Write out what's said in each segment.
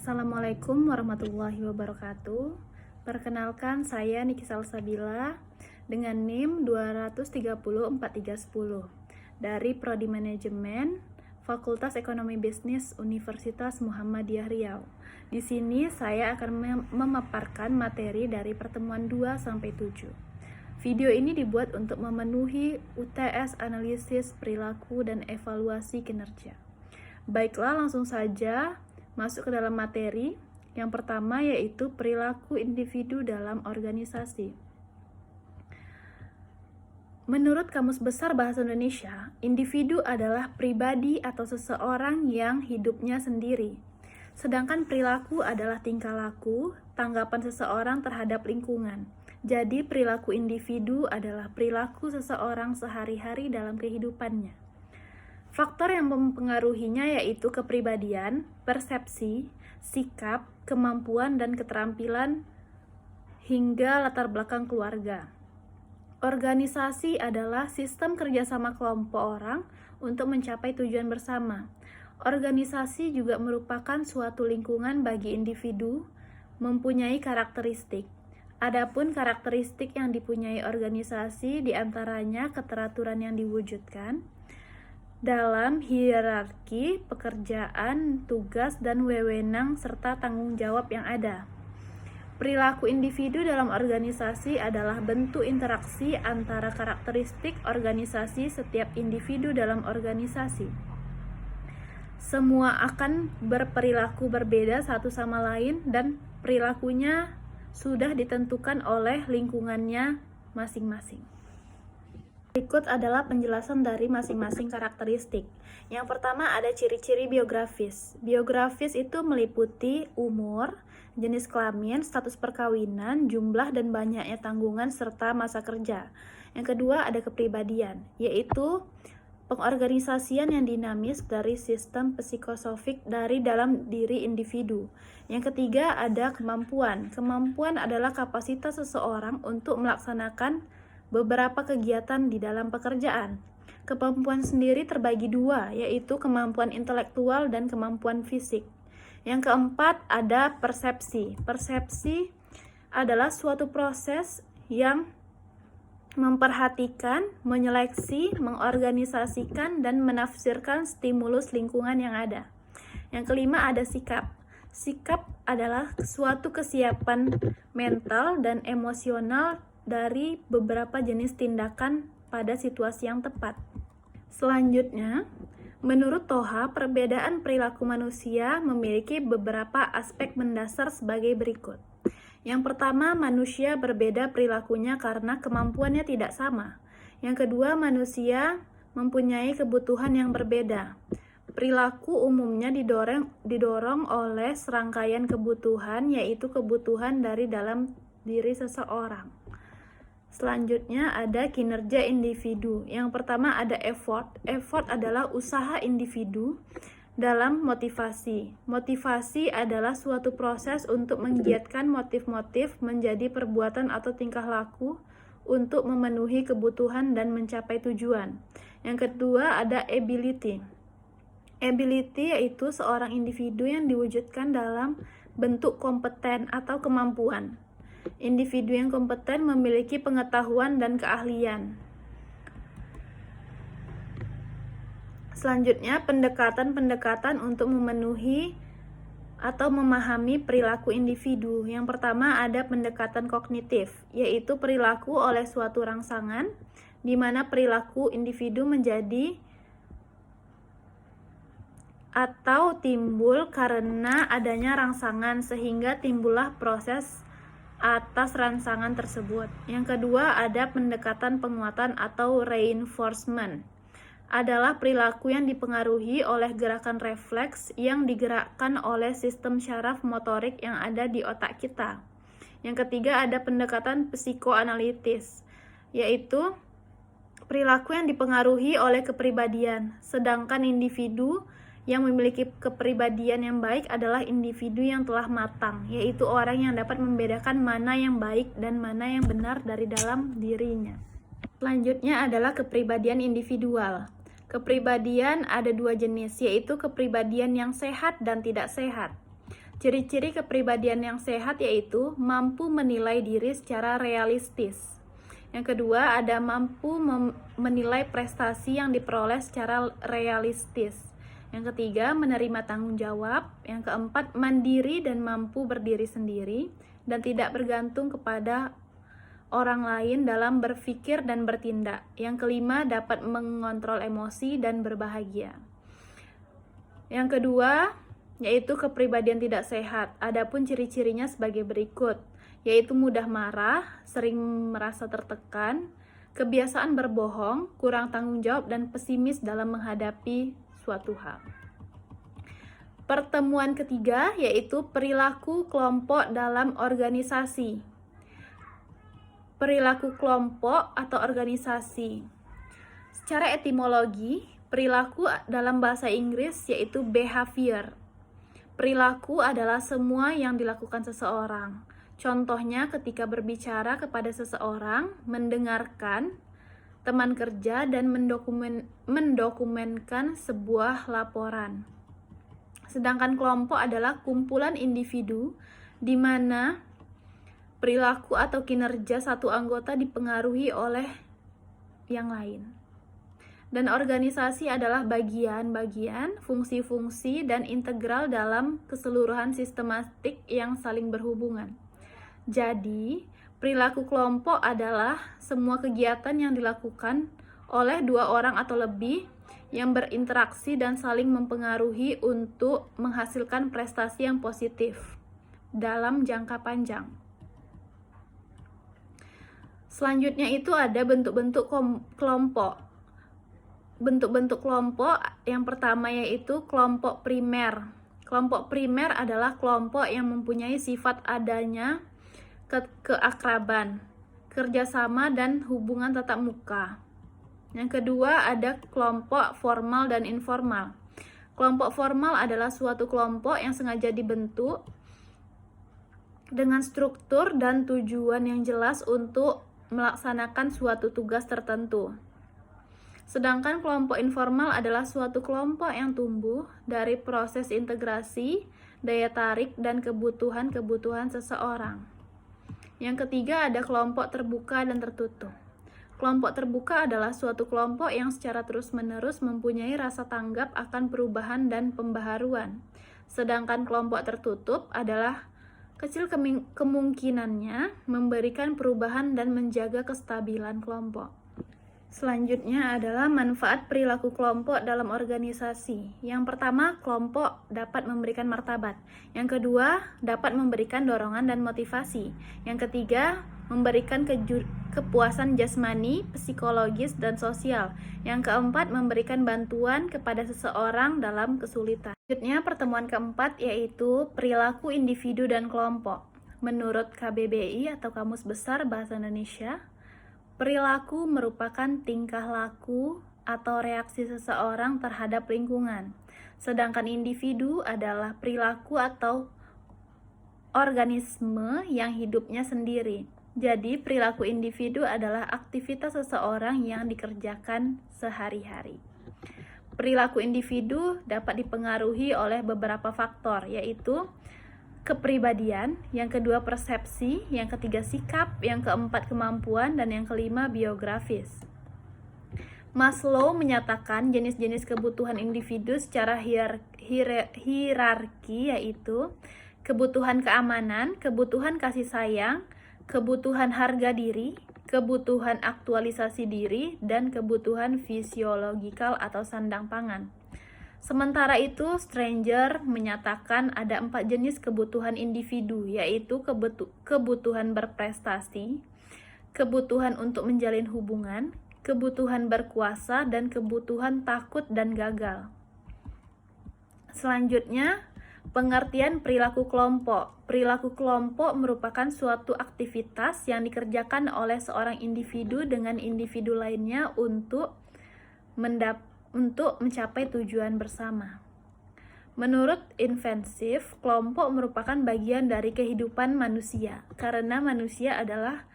Assalamualaikum warahmatullahi wabarakatuh. Perkenalkan, saya Niki Salsabila dengan NIM 2304310 dari Prodi Manajemen Fakultas Ekonomi Bisnis Universitas Muhammadiyah Riau. Di sini saya akan memaparkan materi dari pertemuan 2 sampai 7. Video ini dibuat untuk memenuhi UTS analisis perilaku dan evaluasi kinerja. Baiklah, langsung saja masuk ke dalam materi. Yang pertama yaitu perilaku individu dalam organisasi. Menurut Kamus Besar Bahasa Indonesia, individu adalah pribadi atau seseorang yang hidupnya sendiri. Sedangkan perilaku adalah tingkah laku, tanggapan seseorang terhadap lingkungan. Jadi perilaku individu adalah perilaku seseorang sehari-hari dalam kehidupannya. Faktor yang mempengaruhinya yaitu kepribadian, persepsi, sikap, kemampuan, dan keterampilan, hingga latar belakang keluarga. Organisasi adalah sistem kerjasama kelompok orang untuk mencapai tujuan bersama. Organisasi juga merupakan suatu lingkungan bagi individu, mempunyai karakteristik. Adapun karakteristik yang dipunyai organisasi diantaranya keteraturan yang diwujudkan dalam hierarki pekerjaan, tugas, dan wewenang serta tanggung jawab yang ada. Perilaku individu dalam organisasi adalah bentuk interaksi antara karakteristik organisasi setiap individu dalam organisasi. Semua akan berperilaku berbeda satu sama lain dan perilakunya sudah ditentukan oleh lingkungannya masing-masing. Berikut adalah penjelasan dari masing-masing karakteristik. Yang pertama ada ciri-ciri biografis. Biografis itu meliputi umur, jenis kelamin, status perkawinan, jumlah dan banyaknya tanggungan, serta masa kerja. Yang kedua ada kepribadian, yaitu pengorganisasian yang dinamis dari sistem psikosofik dari dalam diri individu. Yang ketiga ada kemampuan. Kemampuan adalah kapasitas seseorang untuk melaksanakan beberapa kegiatan di dalam pekerjaan. Kemampuan sendiri terbagi dua, yaitu kemampuan intelektual dan kemampuan fisik. Yang keempat ada persepsi. Persepsi adalah suatu proses yang memperhatikan, menyeleksi, mengorganisasikan, dan menafsirkan stimulus lingkungan yang ada. Yang kelima ada sikap. Sikap adalah suatu kesiapan mental dan emosional dari beberapa jenis tindakan pada situasi yang tepat. Selanjutnya, menurut Toha, perbedaan perilaku manusia memiliki beberapa aspek mendasar sebagai berikut. Yang pertama, manusia berbeda perilakunya karena kemampuannya tidak sama. Yang kedua, manusia mempunyai kebutuhan yang berbeda. Perilaku umumnya didorong oleh serangkaian kebutuhan, yaitu kebutuhan dari dalam diri seseorang. Selanjutnya ada kinerja individu. Yang pertama ada effort. Effort adalah usaha individu dalam motivasi. Motivasi adalah suatu proses untuk menggiatkan motif-motif menjadi perbuatan atau tingkah laku untuk memenuhi kebutuhan dan mencapai tujuan. Yang kedua ada ability. Ability yaitu seorang individu yang diwujudkan dalam bentuk kompeten atau kemampuan. Individu yang kompeten memiliki pengetahuan dan keahlian. Selanjutnya, pendekatan-pendekatan untuk memenuhi atau memahami perilaku individu. Yang pertama ada pendekatan kognitif, yaitu perilaku oleh suatu rangsangan, di mana perilaku individu menjadi atau timbul karena adanya rangsangan sehingga timbullah proses atas rangsangan tersebut. Yang kedua ada pendekatan penguatan atau reinforcement. Adalah perilaku yang dipengaruhi oleh gerakan refleks yang digerakkan oleh sistem syaraf motorik yang ada di otak kita. Yang ketiga ada pendekatan psikoanalitis, yaitu perilaku yang dipengaruhi oleh kepribadian. Sedangkan individu yang memiliki kepribadian yang baik adalah individu yang telah matang, yaitu orang yang dapat membedakan mana yang baik dan mana yang benar dari dalam dirinya. Selanjutnya adalah kepribadian individual. Kepribadian ada dua jenis, yaitu kepribadian yang sehat dan tidak sehat. Ciri-ciri kepribadian yang sehat yaitu mampu menilai diri secara realistis. Yang kedua, ada mampu menilai prestasi yang diperoleh secara realistis. Yang ketiga, menerima tanggung jawab. Yang keempat, mandiri dan mampu berdiri sendiri dan tidak bergantung kepada orang lain dalam berpikir dan bertindak. Yang kelima, dapat mengontrol emosi dan berbahagia. Yang kedua, yaitu kepribadian tidak sehat. Adapun ciri-cirinya sebagai berikut, yaitu mudah marah, sering merasa tertekan, kebiasaan berbohong, kurang tanggung jawab, dan pesimis dalam menghadapi suatu hal. Pertemuan ketiga yaitu perilaku kelompok dalam organisasi. Perilaku kelompok atau organisasi. Secara etimologi, perilaku dalam bahasa Inggris yaitu behavior. Perilaku adalah semua yang dilakukan seseorang. Contohnya ketika berbicara kepada seseorang, mendengarkan teman kerja, dan mendokumenkan sebuah laporan. Sedangkan kelompok adalah kumpulan individu di mana perilaku atau kinerja satu anggota dipengaruhi oleh yang lain. Dan organisasi adalah bagian-bagian, fungsi-fungsi, dan integral dalam keseluruhan sistematik yang saling berhubungan. Jadi, perilaku kelompok adalah semua kegiatan yang dilakukan oleh dua orang atau lebih yang berinteraksi dan saling mempengaruhi untuk menghasilkan prestasi yang positif dalam jangka panjang. Selanjutnya itu ada bentuk-bentuk kelompok. Bentuk-bentuk kelompok yang pertama yaitu kelompok primer. Kelompok primer adalah kelompok yang mempunyai sifat adanya keakraban, kerjasama, dan hubungan tatap muka. Yang kedua ada kelompok formal dan informal. Kelompok formal adalah suatu kelompok yang sengaja dibentuk dengan struktur dan tujuan yang jelas untuk melaksanakan suatu tugas tertentu. Sedangkan kelompok informal adalah suatu kelompok yang tumbuh dari proses integrasi, daya tarik, dan kebutuhan-kebutuhan seseorang. Yang ketiga ada kelompok terbuka dan tertutup. Kelompok terbuka adalah suatu kelompok yang secara terus-menerus mempunyai rasa tanggap akan perubahan dan pembaharuan. Sedangkan kelompok tertutup adalah kecil kemungkinannya memberikan perubahan dan menjaga kestabilan kelompok. Selanjutnya adalah manfaat perilaku kelompok dalam organisasi. Yang pertama, kelompok dapat memberikan martabat. Yang kedua, dapat memberikan dorongan dan motivasi. Yang ketiga, memberikan kepuasan jasmani, psikologis, dan sosial. Yang keempat, memberikan bantuan kepada seseorang dalam kesulitan. Selanjutnya, pertemuan keempat yaitu perilaku individu dan kelompok. Menurut KBBI atau Kamus Besar Bahasa Indonesia, perilaku merupakan tingkah laku atau reaksi seseorang terhadap lingkungan. Sedangkan individu adalah perilaku atau organisme yang hidupnya sendiri. Jadi, perilaku individu adalah aktivitas seseorang yang dikerjakan sehari-hari. Perilaku individu dapat dipengaruhi oleh beberapa faktor, yaitu kepribadian, yang kedua persepsi, yang ketiga sikap, yang keempat kemampuan, dan yang kelima biografis. Maslow menyatakan jenis-jenis kebutuhan individu secara hierarki yaitu kebutuhan keamanan, kebutuhan kasih sayang, kebutuhan harga diri, kebutuhan aktualisasi diri, dan kebutuhan fisiologikal atau sandang pangan. Sementara itu, Stranger menyatakan ada 4 jenis kebutuhan individu, yaitu kebutuhan berprestasi, kebutuhan untuk menjalin hubungan, kebutuhan berkuasa, dan kebutuhan takut dan gagal. Selanjutnya, pengertian perilaku kelompok. Perilaku kelompok merupakan suatu aktivitas yang dikerjakan oleh seorang individu dengan individu lainnya untuk mencapai tujuan bersama. Menurut Invensif, kelompok merupakan bagian dari kehidupan manusia karena manusia adalah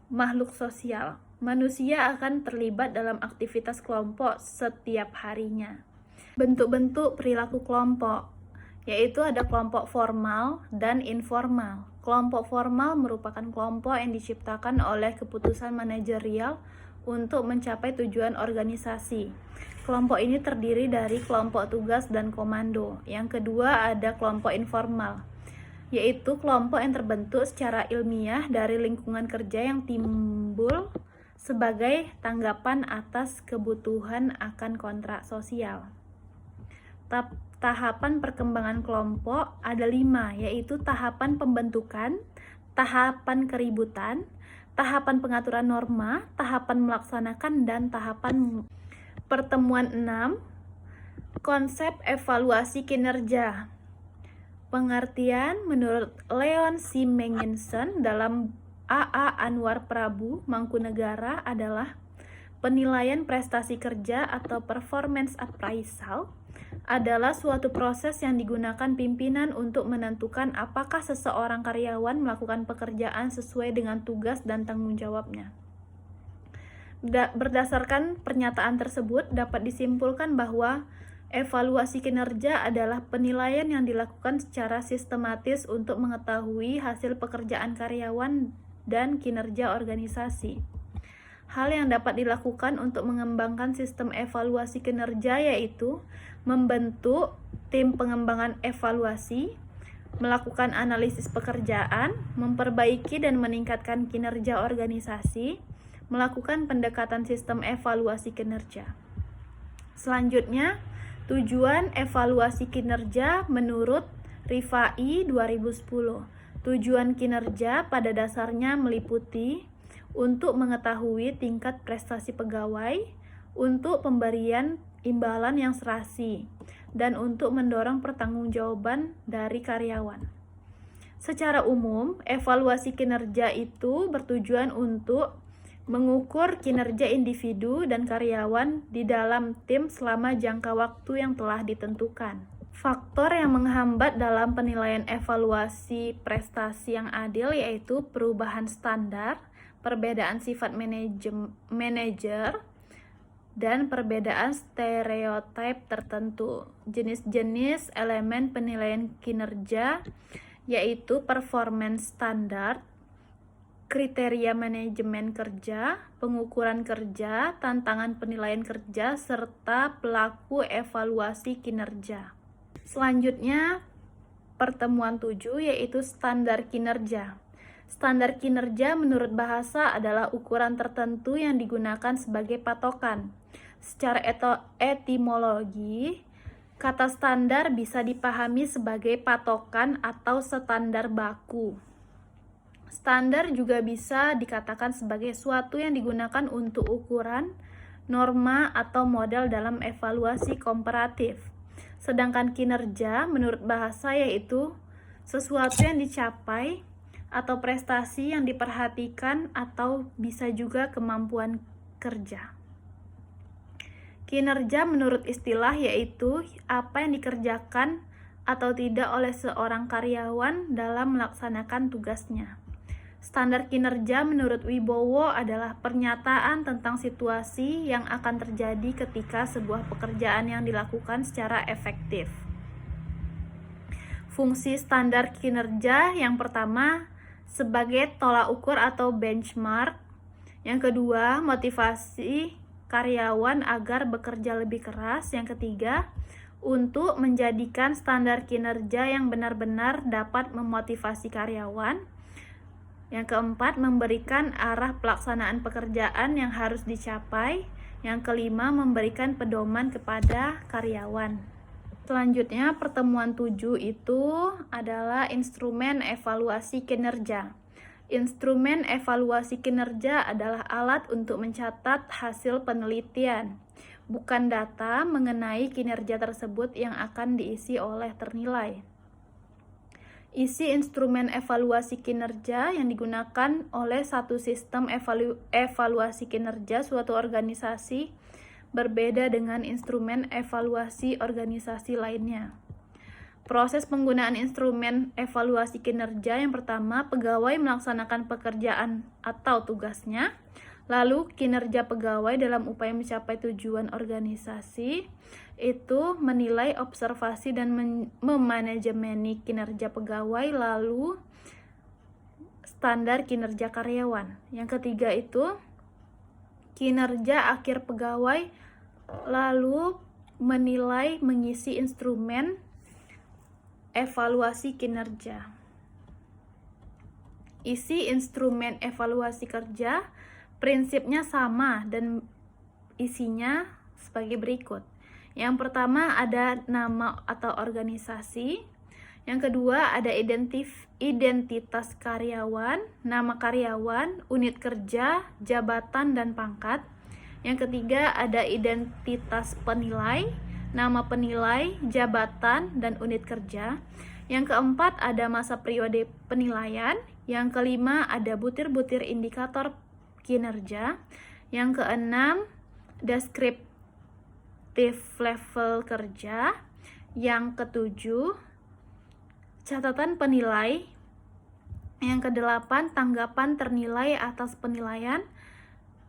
makhluk sosial. Manusia akan terlibat dalam aktivitas kelompok setiap harinya. Bentuk-bentuk perilaku kelompok yaitu ada kelompok formal dan informal. Kelompok formal merupakan kelompok yang diciptakan oleh keputusan manajerial untuk mencapai tujuan organisasi. Kelompok ini terdiri dari kelompok tugas dan komando. Yang kedua ada kelompok informal, yaitu kelompok yang terbentuk secara ilmiah dari lingkungan kerja yang timbul sebagai tanggapan atas kebutuhan akan kontrak sosial. Tahapan perkembangan kelompok ada 5, yaitu tahapan pembentukan, tahapan keributan, tahapan pengaturan norma, tahapan melaksanakan, dan tahapan pertemuan 6. Konsep evaluasi kinerja. Pengertian menurut Leon C. Menginson dalam A.A. Anwar Prabu, Mangkunegara adalah penilaian prestasi kerja atau performance appraisal adalah suatu proses yang digunakan pimpinan untuk menentukan apakah seseorang karyawan melakukan pekerjaan sesuai dengan tugas dan tanggung jawabnya. Berdasarkan pernyataan tersebut, dapat disimpulkan bahwa evaluasi kinerja adalah penilaian yang dilakukan secara sistematis untuk mengetahui hasil pekerjaan karyawan dan kinerja organisasi. Hal yang dapat dilakukan untuk mengembangkan sistem evaluasi kinerja yaitu membentuk tim pengembangan evaluasi, melakukan analisis pekerjaan, memperbaiki dan meningkatkan kinerja organisasi, melakukan pendekatan sistem evaluasi kinerja. Selanjutnya, tujuan evaluasi kinerja menurut Rifai 2010. Tujuan kinerja pada dasarnya meliputi untuk mengetahui tingkat prestasi pegawai, untuk pemberian imbalan yang serasi, dan untuk mendorong pertanggungjawaban dari karyawan. Secara umum, evaluasi kinerja itu bertujuan untuk mengukur kinerja individu dan karyawan di dalam tim selama jangka waktu yang telah ditentukan. Faktor yang menghambat dalam penilaian evaluasi prestasi yang adil yaitu perubahan standar, perbedaan sifat manajer, dan perbedaan stereotip tertentu. Jenis-jenis elemen penilaian kinerja yaitu performance standard, kriteria manajemen kerja, pengukuran kerja, tantangan penilaian kerja, serta pelaku evaluasi kinerja. Selanjutnya, pertemuan 7 yaitu standar kinerja. Standar kinerja menurut bahasa adalah ukuran tertentu yang digunakan sebagai patokan. Secara etimologi, kata standar bisa dipahami sebagai patokan atau standar baku. Standar juga bisa dikatakan sebagai suatu yang digunakan untuk ukuran, norma, atau model dalam evaluasi komparatif. Sedangkan kinerja menurut bahasa yaitu sesuatu yang dicapai atau prestasi yang diperhatikan atau bisa juga kemampuan kerja. Kinerja menurut istilah yaitu apa yang dikerjakan atau tidak oleh seorang karyawan dalam melaksanakan tugasnya. Standar kinerja menurut Wibowo adalah pernyataan tentang situasi yang akan terjadi ketika sebuah pekerjaan yang dilakukan secara efektif. Fungsi standar kinerja yang pertama sebagai tolak ukur atau benchmark. Yang kedua, motivasi karyawan agar bekerja lebih keras. Yang ketiga, untuk menjadikan standar kinerja yang benar-benar dapat memotivasi karyawan. Yang keempat, memberikan arah pelaksanaan pekerjaan yang harus dicapai. Yang kelima, memberikan pedoman kepada karyawan. Selanjutnya, pertemuan 7 itu adalah instrumen evaluasi kinerja. Instrumen evaluasi kinerja adalah alat untuk mencatat hasil penelitian, bukan data mengenai kinerja tersebut yang akan diisi oleh ternilai. Isi instrumen evaluasi kinerja yang digunakan oleh satu sistem evaluasi kinerja suatu organisasi berbeda dengan instrumen evaluasi organisasi lainnya. Proses penggunaan instrumen evaluasi kinerja yang pertama, pegawai melaksanakan pekerjaan atau tugasnya, Lalu kinerja pegawai dalam upaya mencapai tujuan organisasi itu menilai, observasi, dan memanajemeni kinerja pegawai. Lalu standar kinerja karyawan. Yang ketiga itu kinerja akhir pegawai, lalu menilai, mengisi instrumen evaluasi kinerja. Isi instrumen evaluasi kerja prinsipnya sama dan isinya sebagai berikut. Yang pertama ada nama atau organisasi. Yang kedua ada identitas karyawan, nama karyawan, unit kerja, jabatan, dan pangkat. Yang ketiga ada identitas penilai, nama penilai, jabatan, dan unit kerja. Yang keempat ada masa periode penilaian. Yang kelima ada butir-butir indikator kinerja. Yang keenam deskriptif level kerja. Yang ketujuh catatan penilai. Yang kedelapan tanggapan ternilai atas penilaian.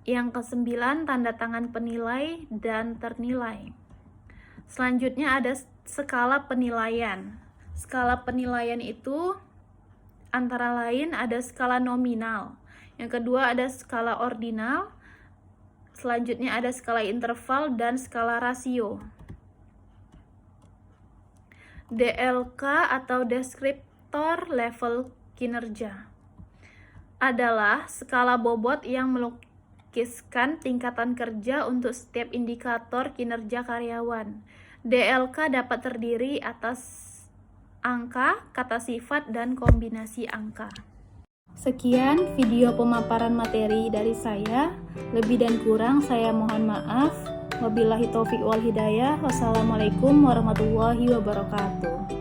Yang kesembilan tanda tangan penilai dan ternilai. Selanjutnya ada skala penilaian. Skala penilaian itu antara lain ada skala nominal. Yang kedua ada skala ordinal. Selanjutnya ada skala interval dan skala rasio. DLK atau deskriptor level kinerja adalah skala bobot yang melukiskan tingkatan kerja untuk setiap indikator kinerja karyawan. DLK dapat terdiri atas angka, kata sifat, dan kombinasi angka. Sekian video pemaparan materi dari saya. Lebih dan kurang saya mohon maaf. Wabillahi taufiq wal hidayah. Wassalamualaikum warahmatullahi wabarakatuh.